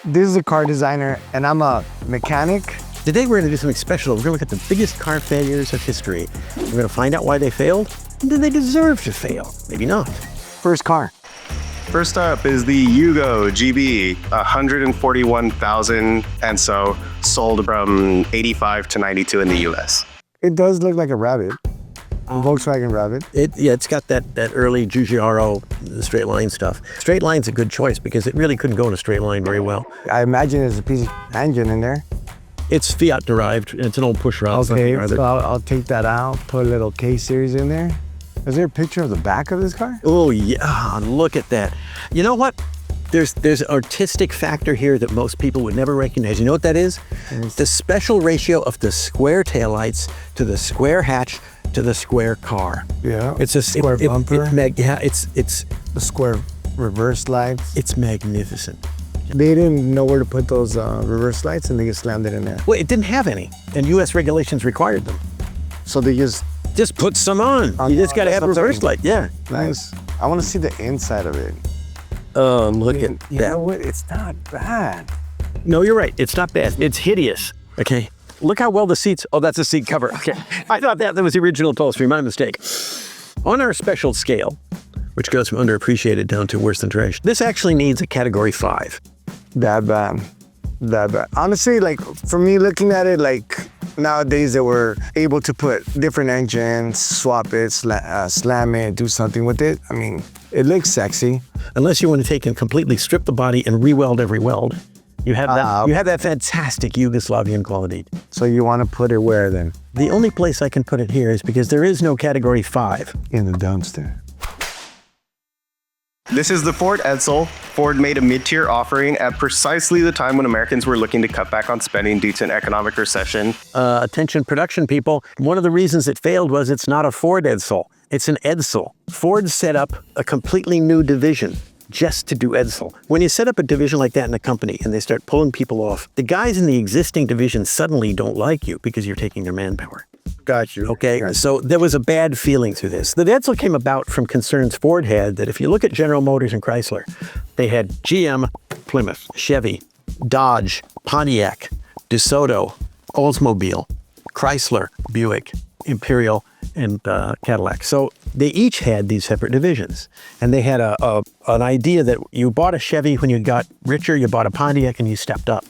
This is a car designer, and I'm a mechanic. Today we're going to do something special. We're going to look at the biggest car failures of history. We're going to find out why they failed, and do they deserve to fail? Maybe not. First car. First up is the Yugo GV, 141,000, and so sold from 85 to 92 in the US. It does look like a Rabbit. A Volkswagen Rabbit. It's got that early Giugiaro, the straight line stuff. Straight line's a good choice because it really couldn't go in a straight line very well. I imagine there's a piece of engine in there. It's Fiat derived, and it's an old push rod. Okay, so I'll take that out, put a little K-series in there. Is there a picture of the back of this car? Oh yeah, look at that. You know what? There's an artistic factor here that most people would never recognize. You know what that is? It's the special ratio of the square taillights to the square hatch to the square car. Yeah. It's a square bumper. It's the square reverse lights. It's magnificent. They didn't know where to put those reverse lights, and they just slammed it in there. Well, it didn't have any, and U.S. regulations required them. So they just put some on. You just got to have a reverse light. Yeah. Nice. I want to see the inside of it. Look at that. You know what? It's not bad. No, you're right. It's not bad. It's hideous. Okay. Look how well the seats. Oh, that's a seat cover. Okay. I thought that was the original upholstery. My mistake. On our special scale, which goes from underappreciated down to worse than trash, this actually needs a category 5. That bad. Honestly, like, for me looking at it, like, nowadays they were able to put different engines, swap it, slam it, do something with it. I mean, it looks sexy. Unless you want to take and completely strip the body and re-weld every weld. You have that. You have that fantastic Yugoslavian quality. So you want to put it where then? The only place I can put it here is because there is no category 5. In the dumpster. This is the Ford Edsel. Ford made a mid-tier offering at precisely the time when Americans were looking to cut back on spending due to an economic recession. Attention production people, one of the reasons it failed was it's not a Ford Edsel, it's an Edsel. Ford set up a completely new division just to do Edsel. When you set up a division like that in a company and they start pulling people off, the guys in the existing division suddenly don't like you because you're taking their manpower. Got you. Okay, so there was a bad feeling through this. The Edsel came about from concerns Ford had that if you look at General Motors and Chrysler, they had GM, Plymouth, Chevy, Dodge, Pontiac, DeSoto, Oldsmobile, Chrysler, Buick, Imperial, and Cadillac. So they each had these separate divisions. And they had an idea that you bought a Chevy when you got richer, you bought a Pontiac, and you stepped up.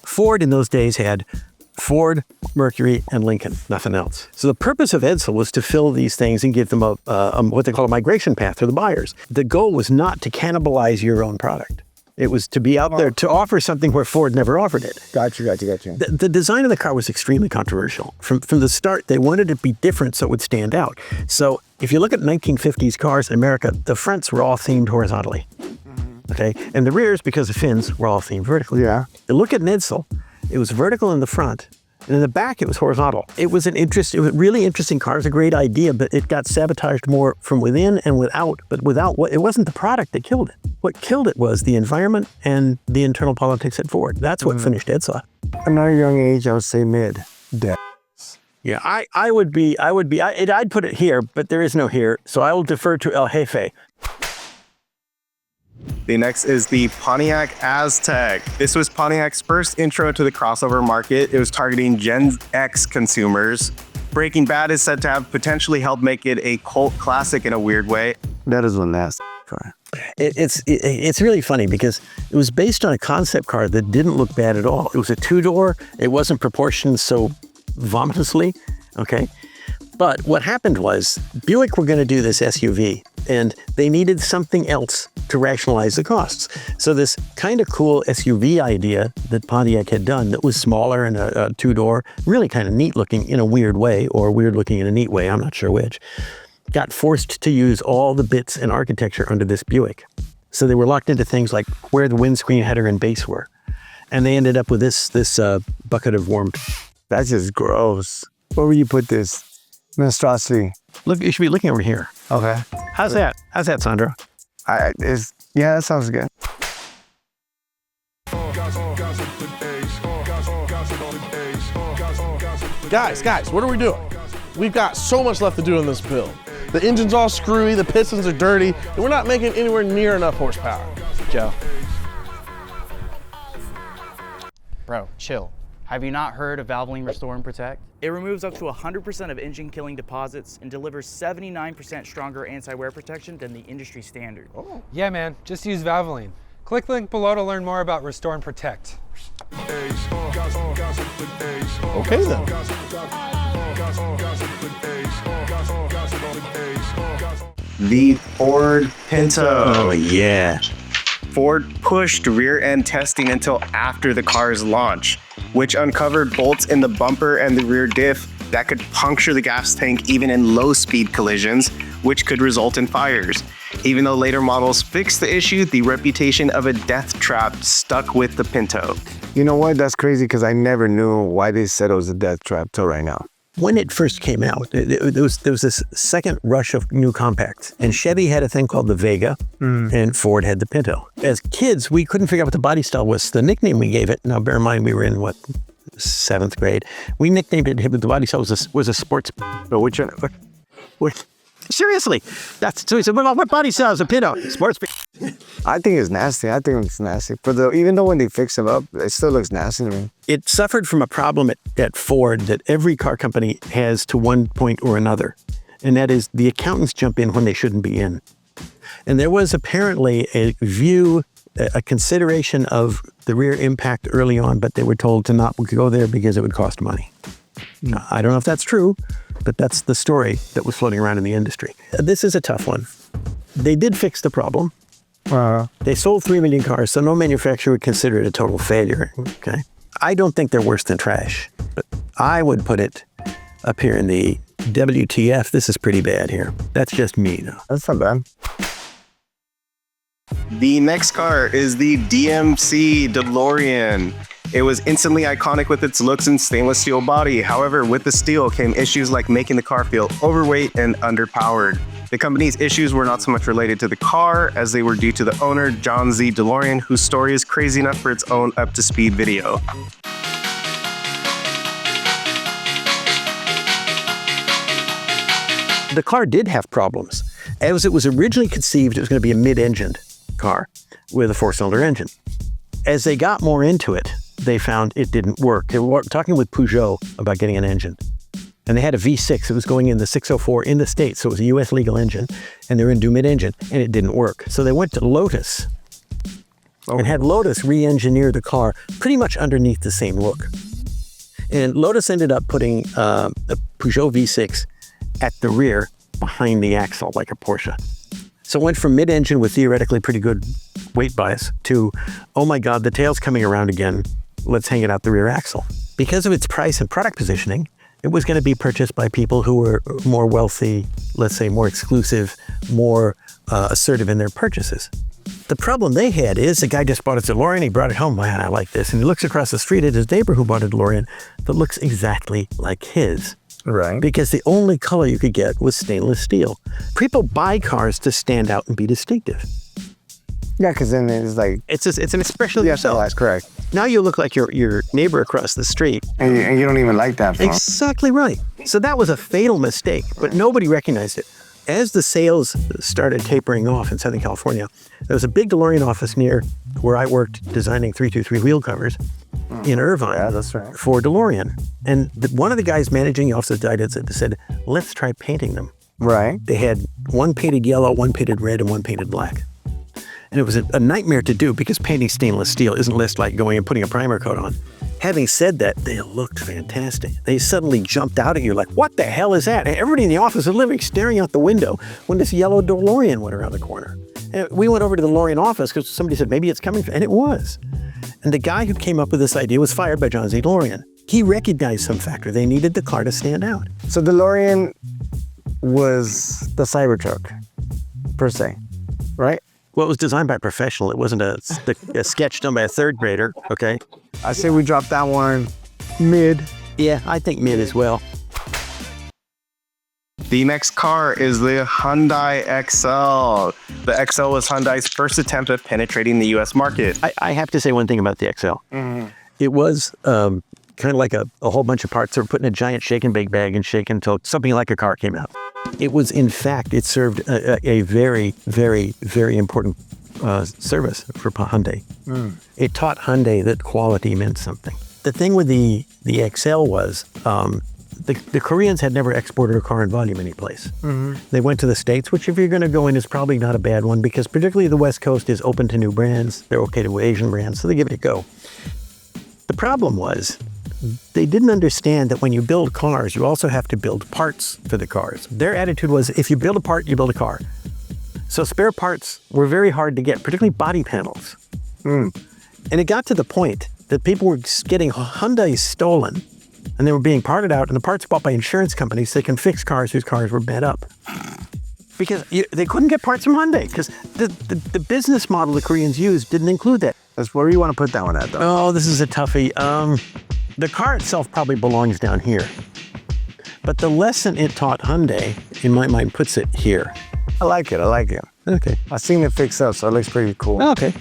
Ford in those days had Ford, Mercury, and Lincoln, nothing else. So the purpose of Edsel was to fill these things and give them a what they call a migration path to the buyers. The goal was not to cannibalize your own product. It was to be out there to offer something where Ford never offered it. Got you. The design of the car was extremely controversial. From the start, they wanted it to be different so it would stand out. So if you look at 1950s cars in America, the fronts were all themed horizontally. Okay, and the rears, because of fins, were all themed vertically. Yeah. You look at an Edsel, it was vertical in the front, and in the back it was horizontal. It was really interesting car. It was a great idea, but it got sabotaged more from within and without. But it wasn't the product that killed it. What killed it was the environment and the internal politics at Ford. That's what finished Edsel. At a young age, I would say mid. Yeah, I'd put it here, but there is no here, so I will defer to El Jefe. The next is the Pontiac Aztek. This was Pontiac's first intro to the crossover market. It was targeting Gen X consumers. Breaking Bad is said to have potentially helped make it a cult classic in a weird way. That is one last car. It's really funny because it was based on a concept car that didn't look bad at all. It was a 2-door. It wasn't proportioned so vomitously, okay? But what happened was Buick were going to do this SUV, and they needed something else to rationalize the costs. So this kind of cool SUV idea that Pontiac had done that was smaller and a 2-door, really kind of neat looking in a weird way, or weird looking in a neat way, I'm not sure which, got forced to use all the bits and architecture under this Buick. So they were locked into things like where the windscreen header and base were. And they ended up with this bucket of warmth. That's just gross. Where would you put this monstrosity? Look, you should be looking over here. Okay. How's that? How's that, Sandro? Yeah, that sounds good. Guys, what are we doing? We've got so much left to do in this build. The engine's all screwy, the pistons are dirty, and we're not making anywhere near enough horsepower. Joe. Bro, chill. Have you not heard of Valvoline Restore and Protect? It removes up to 100% of engine-killing deposits and delivers 79% stronger anti-wear protection than the industry standard. Oh. Yeah, man, just use Valvoline. Click the link below to learn more about Restore and Protect. Okay then. The Ford Pinto. Oh, yeah. Ford pushed rear-end testing until after the car's launch, which uncovered bolts in the bumper and the rear diff that could puncture the gas tank even in low-speed collisions, which could result in fires. Even though later models fixed the issue, the reputation of a death trap stuck with the Pinto. You know what? That's crazy because I never knew why they said it was a death trap till right now. When it first came out, there was this second rush of new compacts, and Chevy had a thing called the Vega, and Ford had the Pinto. As kids, we couldn't figure out what the body style was. The nickname we gave it, now bear in mind we were in, 7th grade, we nicknamed it, the body style was a sports. But which one? Seriously, so he said, what body style is a Pinto? Sports. I think it's nasty. I think it's nasty. Even though when they fix them up, it still looks nasty to me. It suffered from a problem at Ford that every car company has to one point or another. And that is the accountants jump in when they shouldn't be in. And there was apparently a consideration of the rear impact early on, but they were told to not go there because it would cost money. Now, I don't know if that's true, but that's the story that was floating around in the industry. This is a tough one. They did fix the problem. They sold 3 million cars, so no manufacturer would consider it a total failure. Okay, I don't think they're worse than trash, but I would put it up here in the WTF. This is pretty bad here. That's just me, though. That's not bad. The next car is the DMC DeLorean. It was instantly iconic with its looks and stainless steel body. However, with the steel came issues like making the car feel overweight and underpowered. The company's issues were not so much related to the car as they were due to the owner, John Z. DeLorean, whose story is crazy enough for its own up-to-speed video. The car did have problems. As it was originally conceived, it was going to be a mid-engined car with a 4-cylinder engine. As they got more into it, they found it didn't work. They were talking with Peugeot about getting an engine. And they had a V6. It was going in the 604 in the States, so it was a U.S. legal engine, and they were in do mid-engine, and it didn't work. So they went to Lotus and had Lotus re-engineer the car pretty much underneath the same look. And Lotus ended up putting a Peugeot V6 at the rear behind the axle like a Porsche. So it went from mid-engine with theoretically pretty good weight bias to, oh my God, the tail's coming around again. Let's hang it out the rear axle. Because of its price and product positioning, it was going to be purchased by people who were more wealthy, let's say more exclusive, more assertive in their purchases. The problem they had is the guy just bought a DeLorean, he brought it home, man, I like this. And he looks across the street at his neighbor who bought a DeLorean that looks exactly like his. Right. Because the only color you could get was stainless steel. People buy cars to stand out and be distinctive. Yeah, because then it's like... It's an expression of yourself. That's correct. Now you look like your neighbor across the street. And you don't even like that. Exactly right. So that was a fatal mistake, but nobody recognized it. As the sales started tapering off in Southern California, there was a big DeLorean office near where I worked designing 323 wheel covers in Irvine. Yeah, that's right. For DeLorean. And one of the guys managing the office said, let's try painting them. Right. They had one painted yellow, one painted red, and one painted black. And it was a nightmare to do because painting stainless steel isn't less like going and putting a primer coat on. Having said that, they looked fantastic. They suddenly jumped out at you like, what the hell is that? And everybody in the office was living, staring out the window when this yellow DeLorean went around the corner. And we went over to the DeLorean office because somebody said, maybe it's coming, and it was. And the guy who came up with this idea was fired by John Z. DeLorean. He recognized some factor. They needed the car to stand out. So DeLorean was the Cybertruck, per se, right? Well, it was designed by a professional. It wasn't a sketch done by a third grader, okay? I say we drop that one mid. Yeah, I think mid as well. The next car is the Hyundai Excel. The Excel was Hyundai's first attempt at penetrating the U.S. market. I have to say one thing about the Excel. Mm-hmm. It was kind of like a whole bunch of parts that were put in a giant shake and bake bag and shaken until something like a car came out. It was, in fact, it served a very, very, very important service for Hyundai. It taught Hyundai that quality meant something. The thing with the Excel was the Koreans had never exported a car in volume anyplace. They went to the States, which if you're going to go in is probably not a bad one because particularly the West Coast is open to new brands. They're okay to Asian brands, so they give it a go. The problem was they didn't understand that when you build cars, you also have to build parts for the cars. Their attitude was if you build a part, you build a car. So spare parts were very hard to get, particularly body panels. And it got to the point that people were getting Hyundai stolen and they were being parted out and the parts bought by insurance companies so they can fix cars whose cars were bent up. Because they couldn't get parts from Hyundai because the business model the Koreans used didn't include that. That's where you want to put that one at, though. Oh, this is a toughie. The car itself probably belongs down here. But the lesson it taught Hyundai, in my mind, puts it here. I like it. I like it. Okay. I've seen it fixed up, so it looks pretty cool. Okay.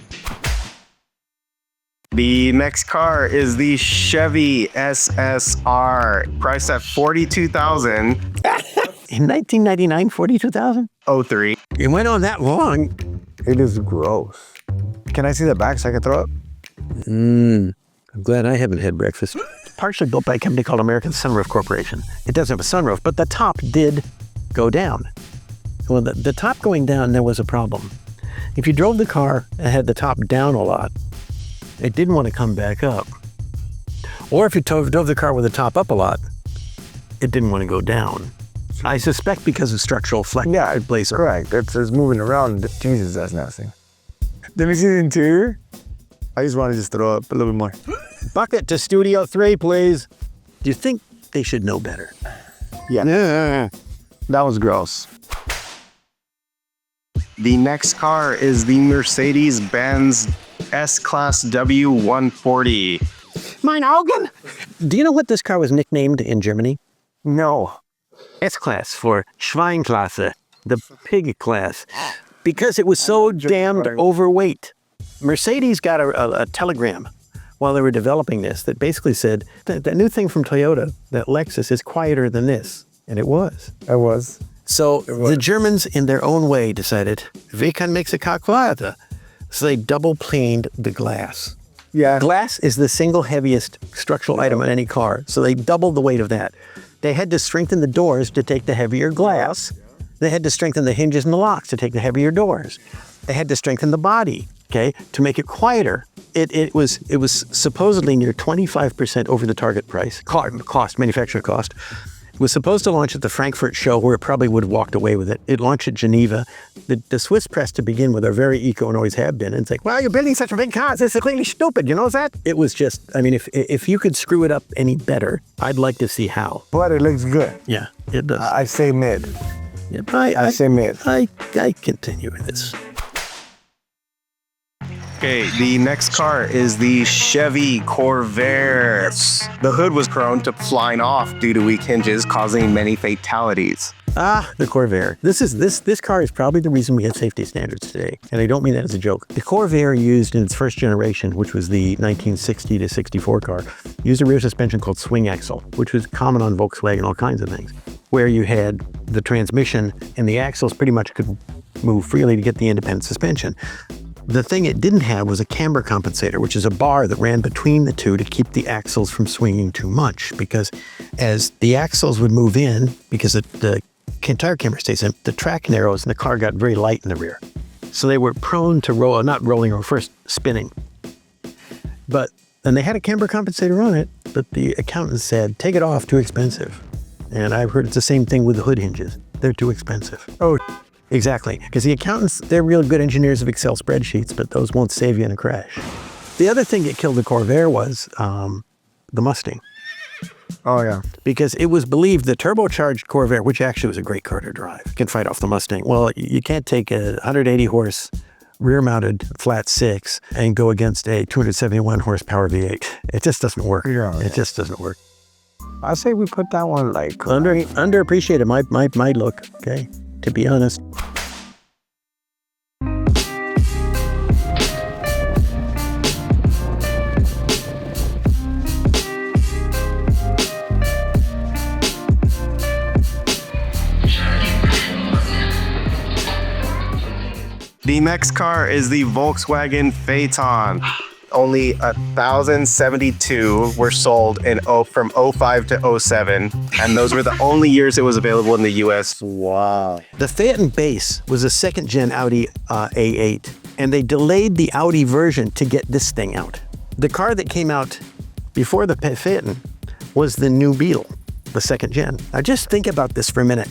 The next car is the Chevy SSR, priced at $42,003. In 1999, 42,000? It went on that long. It is gross. Can I see the back so I can throw up? I'm glad I haven't had breakfast. Partially built by a company called American Sunroof Corporation. It doesn't have a sunroof, but the top did go down. Well, the top going down, there was a problem. If you drove the car and had the top down a lot, it didn't want to come back up. Or if you drove the car with the top up a lot, it didn't want to go down. I suspect because of structural flex. Yeah, it's correct. It's moving around. Jesus, that's nasty. Let me see the interior. I just want to throw up a little bit more. Bucket to Studio 3, please. Do you think they should know better? Yeah. That was gross. The next car is the Mercedes-Benz S-Class W140. Mein Augen! Do you know what this car was nicknamed in Germany? No. S-Class for Schweinklasse, the pig class, because it was so damned overweight. Mercedes got a telegram while they were developing this that basically said, that new thing from Toyota, that Lexus is quieter than this. And it was. It was. So the Germans, in their own way, decided, we can make the car quieter. So they double planed the glass. Yeah. Glass is the single heaviest structural item on any car, so they doubled the weight of that. They had to strengthen the doors to take the heavier glass. They had to strengthen the hinges and the locks to take the heavier doors. They had to strengthen the body, okay, to make it quieter. It was supposedly near 25% over the target price, manufacturer cost. It was supposed to launch at the Frankfurt show where it probably would have walked away with it. It launched at Geneva. The Swiss press to begin with are very eco and always have been. And it's like, well, you're building such a big car. This is clearly stupid. You know that? It was just, I mean, if you could screw it up any better, I'd like to see how. But it looks good. Yeah, it does. I say mid. Yeah, I say mid. I continue with this. Okay, the next car is the Chevy Corvair. The hood was prone to flying off due to weak hinges, causing many fatalities. The Corvair. This car is probably the reason we have safety standards today, and I don't mean that as a joke. The Corvair used in its first generation, which was the 1960 to 64 car, used a rear suspension called swing axle, which was common on Volkswagen, all kinds of things, where you had the transmission and the axles pretty much could move freely to get the independent suspension. The thing it didn't have was a camber compensator, which is a bar that ran between the two to keep the axles from swinging too much, because as the axles would move in, because the entire camber stays in, the track narrows and the car got very light in the rear. So they were prone to not rolling or first spinning. And they had a camber compensator on it, but the accountant said, take it off, too expensive. And I've heard it's the same thing with the hood hinges. They're too expensive. Oh, exactly. Because the accountants, they're real good engineers of Excel spreadsheets, but those won't save you in a crash. The other thing that killed the Corvair was the Mustang. Oh, yeah. Because it was believed the turbocharged Corvair, which actually was a great car to drive, can fight off the Mustang. Well, you can't take a 180 horse rear-mounted flat six and go against a 271 horsepower V8. It just doesn't work. Yeah. It just doesn't work. I say we put that one like... Underappreciated, my look, okay? To be honest. The next car is the Volkswagen Phaeton. Only 1,072 were sold from 05 to 07, and those were the only years it was available in the US. Wow. The Phaeton base was a second-gen Audi A8, and they delayed the Audi version to get this thing out. The car that came out before the Phaeton was the new Beetle, the second gen. Now just think about this for a minute.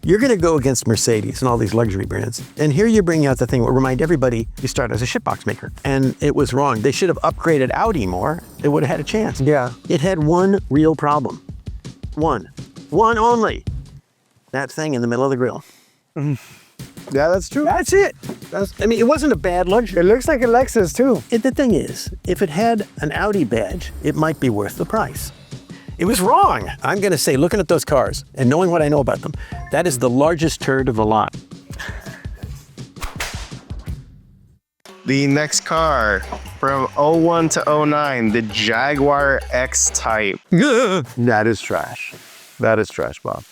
You're going to go against Mercedes and all these luxury brands, and here you're bringing out the thing that will remind everybody you start as a shitbox maker. And it was wrong. They should have upgraded Audi more. It would have had a chance. Yeah. It had one real problem. One only. That thing in the middle of the grill. Yeah, that's true. That's it. I mean, it wasn't a bad luxury. It looks like a Lexus too. The thing is, if it had an Audi badge, it might be worth the price. It was wrong. I'm going to say, looking at those cars and knowing what I know about them, that is the largest turd of the lot. The next car from 01 to 09, the Jaguar X-Type. That is trash. That is trash, Bob.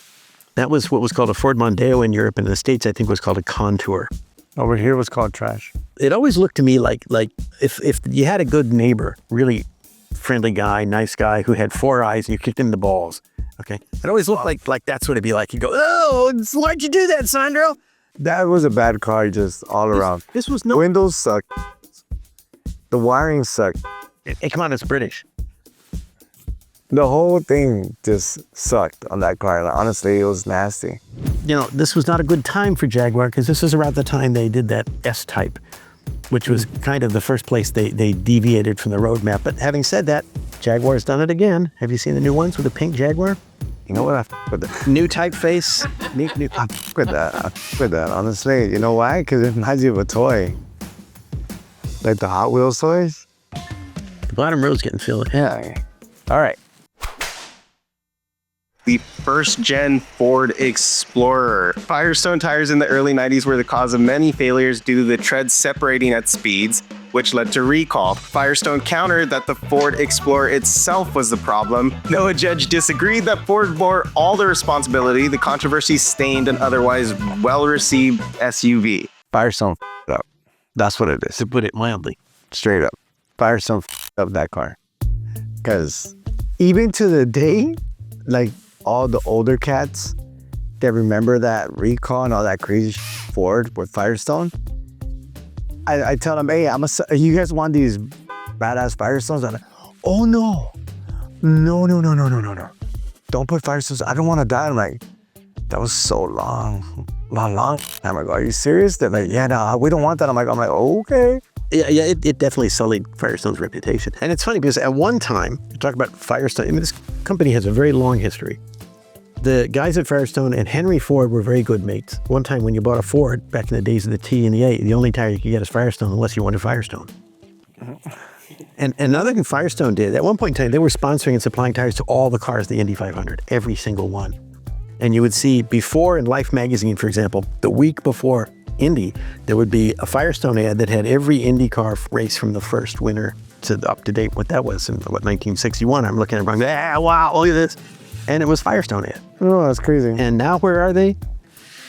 That was what was called a Ford Mondeo in Europe, and in the States, I think was called a Contour. Over here was called trash. It always looked to me like if you had a good neighbor, really friendly guy, nice guy who had four eyes and you kicked him in the balls. Okay. It always looked like that's what it'd be like. You go, oh, why'd you do that, Sandro? That was a bad car just all around. This was no. Windows sucked. The wiring sucked. Hey, come on, it's British. The whole thing just sucked on that car. Like, honestly, it was nasty. You know, this was not a good time for Jaguar because this was around the time they did that S-Type, which was kind of the first place they deviated from the roadmap. But having said that, Jaguar's done it again. Have you seen the new ones with the pink Jaguar? You know what? I f with that. New typeface. New. I f with that. I f with that. Honestly, you know why? Because it reminds you of a toy, like the Hot Wheels toys. The bottom road's getting filled. Yeah. All right. The first-gen Ford Explorer. Firestone tires in the early 90s were the cause of many failures due to the treads separating at speeds, which led to recall. Firestone countered that the Ford Explorer itself was the problem. No judge disagreed that Ford bore all the responsibility. The controversy stained an otherwise well-received SUV. Firestone f***ed up. That's what it is. To put it mildly. Straight up. Firestone f***ed up that car. Because even to the day, like, all the older cats that remember that recall and all that crazy Ford with Firestone, I tell them, hey, you guys want these badass Firestones? I'm like, oh no. Don't put Firestones. I don't want to die. I'm like, that was so long time ago. Are you serious? They're like, yeah, no, we don't want that. I'm like, okay. Yeah, it definitely sullied Firestone's reputation. And it's funny because at one time, you talk about Firestone, I mean, this company has a very long history. The guys at Firestone and Henry Ford were very good mates. One time when you bought a Ford, back in the days of the T and the A, the only tire you could get is Firestone unless you wanted Firestone. And another thing Firestone did, at one point in time, they were sponsoring and supplying tires to all the cars, the Indy 500, every single one. And you would see before in Life magazine, for example, the week before Indy, there would be a Firestone ad that had every Indy car race from the first winner to the up to date, what that was in 1961. I'm looking at it, I'm wow, look at this. And it was Firestone ad. Oh, that's crazy. And now where are they?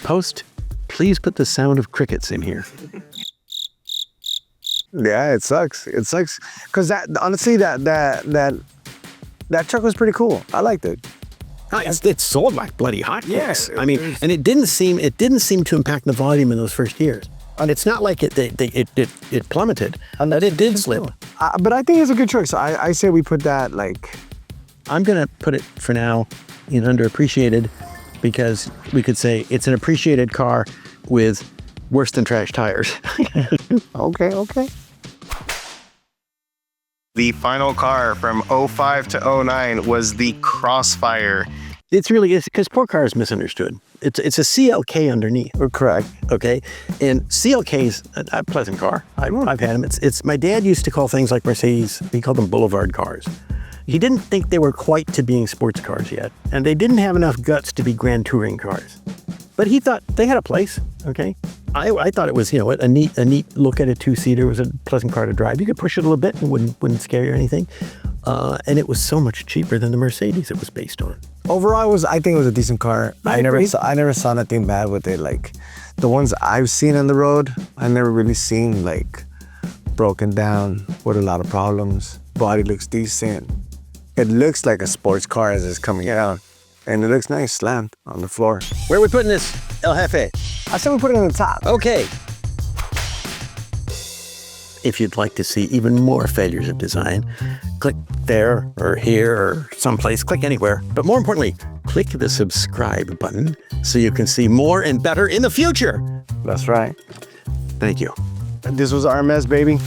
Post, please put the sound of crickets in here. Yeah, it sucks. It sucks. Cause honestly, that truck was pretty cool. I liked it. It sold like bloody hot. Yes, I mean, and it didn't seem to impact the volume in those first years. And it's not like it plummeted, and that it did slip. But I think it's a good choice. I say we put that like. I'm gonna put it for now in underappreciated because we could say it's an appreciated car with worse than trash tires. Okay. The final car from 05 to 09 was the Crossfire. It's really is because poor car is misunderstood. It's a CLK underneath. Correct. Okay, and CLK's a pleasant car. I've had them. It's my dad used to call things like Mercedes. He called them boulevard cars. He didn't think they were quite to being sports cars yet, and they didn't have enough guts to be grand touring cars. But he thought they had a place. Okay, I thought it was a neat look at a two-seater. It was a pleasant car to drive. You could push it a little bit and wouldn't scare you or anything. And it was so much cheaper than the Mercedes it was based on. Overall, I think it was a decent car. I never saw nothing bad with it. Like the ones I've seen on the road, I've never really seen like broken down with a lot of problems. Body looks decent. It looks like a sports car as it's coming out. And it looks nice, slammed on the floor. Where are we putting this, El Jefe? I said we put it on the top. Okay. If you'd like to see even more failures of design, click there or here or someplace, click anywhere. But more importantly, click the subscribe button so you can see more and better in the future. That's right. Thank you. This was RMS, baby.